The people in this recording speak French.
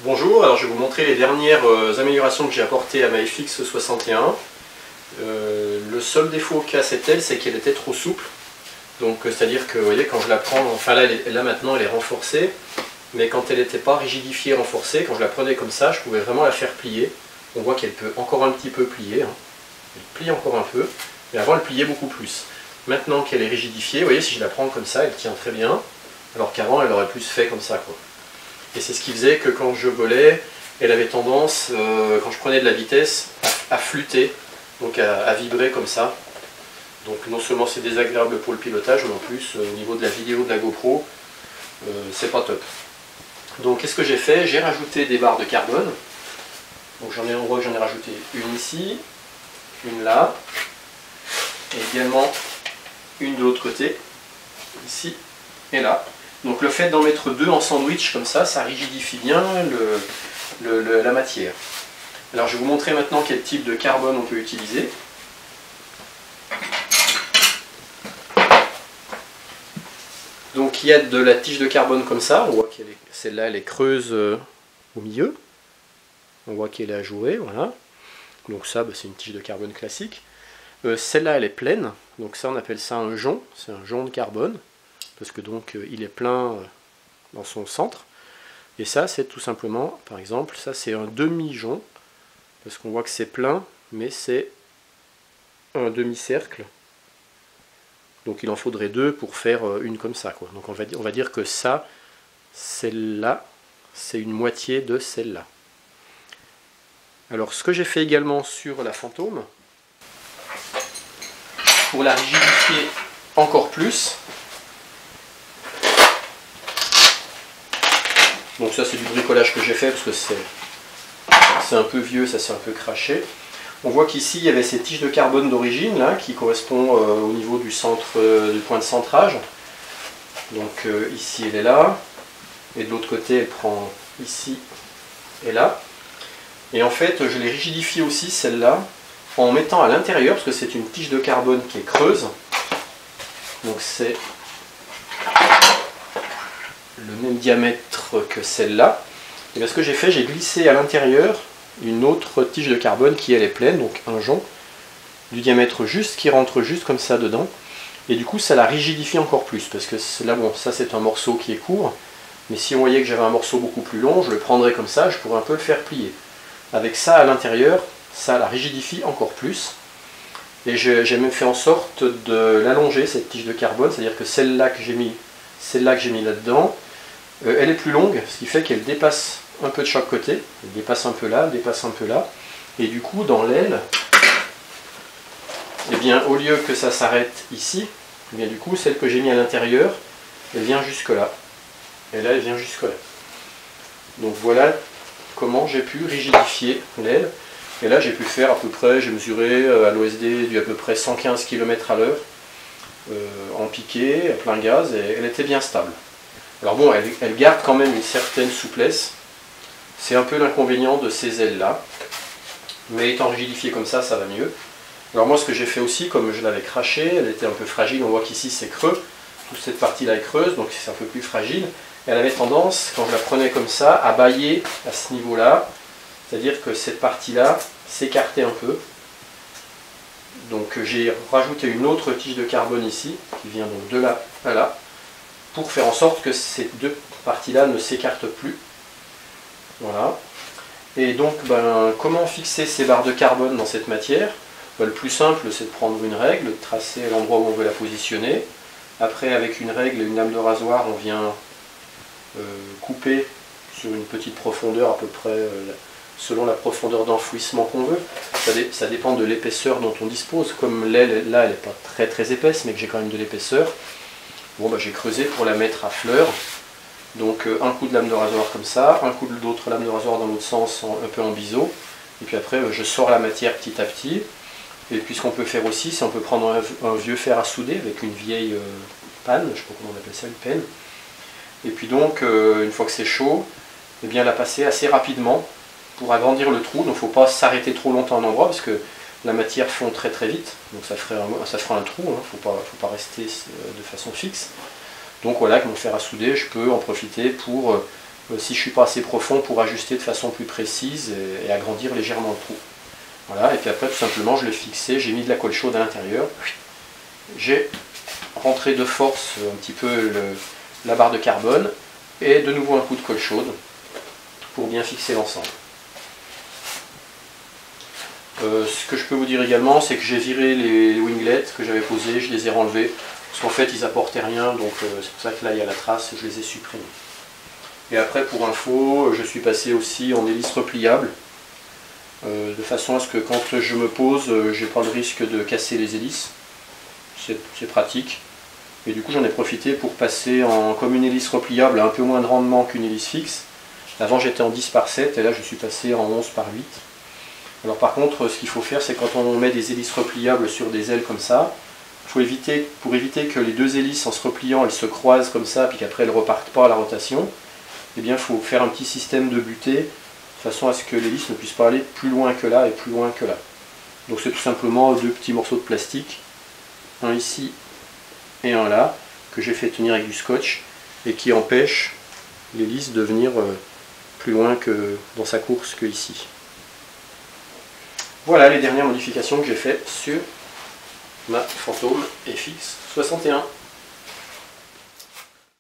Bonjour, alors je vais vous montrer les dernières améliorations que j'ai apportées à ma FX61. Le seul défaut qu'a cette aile, c'est qu'elle était trop souple. Donc c'est-à-dire que vous voyez, quand je la prends, enfin là maintenant elle est renforcée, mais quand elle n'était pas rigidifiée, renforcée, quand je la prenais comme ça, je pouvais vraiment la faire plier. On voit qu'elle peut encore un petit peu plier, hein. Elle plie encore un peu, mais avant elle pliait beaucoup plus. Maintenant qu'elle est rigidifiée, vous voyez, si je la prends comme ça, elle tient très bien, alors qu'avant elle aurait plus fait comme ça, quoi. Et c'est ce qui faisait que quand je volais, elle avait tendance, quand je prenais de la vitesse, à flûter, donc à vibrer comme ça. Donc non seulement c'est désagréable pour le pilotage, mais en plus au niveau de la vidéo de la GoPro, c'est pas top. Donc qu'est-ce que j'ai fait? J'ai rajouté des barres de carbone. Donc on voit que j'en ai rajouté une ici, une là, et également une de l'autre côté, ici et là. Donc le fait d'en mettre deux en sandwich comme ça rigidifie bien la matière. Alors je vais vous montrer maintenant quel type de carbone on peut utiliser. Donc il y a de la tige de carbone comme ça, on voit que celle-là elle est creuse au milieu. On voit qu'elle est ajourée, voilà. Donc ça c'est une tige de carbone classique. Celle-là elle est pleine, donc ça on appelle ça un jonc, c'est un jonc de carbone. Parce que donc il est plein dans son centre. Et ça c'est tout simplement, par exemple, ça c'est un demi-jonc, parce qu'on voit que c'est plein, mais c'est un demi-cercle. Donc il en faudrait deux pour faire une comme ça, quoi. Donc on va dire que ça, celle-là, c'est une moitié de celle-là. Alors ce que j'ai fait également sur la fantôme, pour la rigidifier encore plus, donc ça c'est du bricolage que j'ai fait parce que c'est un peu vieux, ça s'est un peu craché. On voit qu'ici il y avait ces tiges de carbone d'origine là qui correspondent au niveau du centre, du point de centrage. Donc ici elle est là, et de l'autre côté elle prend ici et là. Et en fait je l'ai rigidifié aussi celle-là en mettant à l'intérieur, parce que c'est une tige de carbone qui est creuse. Donc c'est le même diamètre que celle-là. Et bien ce que j'ai fait, j'ai glissé à l'intérieur une autre tige de carbone qui elle est pleine, donc un jonc du diamètre juste qui rentre juste comme ça dedans. Et du coup ça la rigidifie encore plus, parce que là bon, ça c'est un morceau qui est court, mais si on voyait que j'avais un morceau beaucoup plus long, je le prendrais comme ça, je pourrais un peu le faire plier. Avec ça à l'intérieur, ça la rigidifie encore plus. Et j'ai même fait en sorte de l'allonger, cette tige de carbone, c'est-à-dire que celle-là que j'ai mis là-dedans, elle est plus longue, ce qui fait qu'elle dépasse un peu de chaque côté. Elle dépasse un peu là, elle dépasse un peu là. Et du coup, dans l'aile, eh bien, au lieu que ça s'arrête ici, eh bien, du coup, celle que j'ai mis à l'intérieur, elle vient jusque là. Et là, elle vient jusque là. Donc voilà comment j'ai pu rigidifier l'aile. Et là, j'ai pu faire à peu près, j'ai mesuré à l'OSD du à peu près 115 km/h en piqué, à plein gaz, et elle était bien stable. Alors bon, elle garde quand même une certaine souplesse. C'est un peu l'inconvénient de ces ailes-là. Mais étant rigidifiée comme ça va mieux. Alors moi, ce que j'ai fait aussi, comme je l'avais craché, elle était un peu fragile. On voit qu'ici, c'est creux. Toute cette partie-là est creuse, donc c'est un peu plus fragile. Elle avait tendance, quand je la prenais comme ça, à bâiller à ce niveau-là. C'est-à-dire que cette partie-là s'écartait un peu. Donc j'ai rajouté une autre tige de carbone ici, qui vient donc de là à là, pour faire en sorte que ces deux parties-là ne s'écartent plus. Voilà. Et donc, comment fixer ces barres de carbone dans cette matière? Le plus simple, c'est de prendre une règle, de tracer l'endroit où on veut la positionner. Après, avec une règle et une lame de rasoir, on vient couper sur une petite profondeur, à peu près selon la profondeur d'enfouissement qu'on veut. Ça dépend de l'épaisseur dont on dispose. Comme l'aile, là, elle n'est pas très épaisse, mais que j'ai quand même de l'épaisseur. Bon, j'ai creusé pour la mettre à fleur. Donc un coup de lame de rasoir comme ça, un coup d'autre lame de rasoir dans l'autre sens, un peu en biseau. Et puis après, je sors la matière petit à petit. Et puis ce qu'on peut faire aussi, c'est on peut prendre un vieux fer à souder avec une vieille panne, je ne sais pas comment on appelle ça, une penne. Et puis donc, une fois que c'est chaud, eh bien la passer assez rapidement pour agrandir le trou. Donc il ne faut pas s'arrêter trop longtemps à un endroit parce que la matière fond très vite. Donc ça fera un trou, il ne faut pas rester de façon fixe. Donc voilà, avec mon fer à souder, je peux en profiter pour si je ne suis pas assez profond pour ajuster de façon plus précise et agrandir légèrement le trou. Voilà, et puis après tout simplement je l'ai fixé, j'ai mis de la colle chaude à l'intérieur, j'ai rentré de force un petit peu la barre de carbone et de nouveau un coup de colle chaude pour bien fixer l'ensemble. Ce que je peux vous dire également, c'est que j'ai viré les winglets que j'avais posés, je les ai renlevés, parce qu'en fait ils apportaient rien, donc c'est pour ça que là il y a la trace, je les ai supprimés. Et après, pour info, je suis passé aussi en hélice repliable, de façon à ce que quand je me pose, j'ai pas le risque de casser les hélices, c'est pratique. Et du coup j'en ai profité pour passer comme une hélice repliable à un peu moins de rendement qu'une hélice fixe. Avant j'étais en 10 par 7 et là je suis passé en 11 par 8. Alors par contre, ce qu'il faut faire, c'est quand on met des hélices repliables sur des ailes comme ça, pour éviter que les deux hélices en se repliant, elles se croisent comme ça, puis qu'après elles ne repartent pas à la rotation, eh bien il faut faire un petit système de butée, de façon à ce que l'hélice ne puisse pas aller plus loin que là et plus loin que là. Donc c'est tout simplement deux petits morceaux de plastique, un ici et un là, que j'ai fait tenir avec du scotch, et qui empêchent l'hélice de venir plus loin que dans sa course que ici. Voilà les dernières modifications que j'ai faites sur ma Phantom FX 61.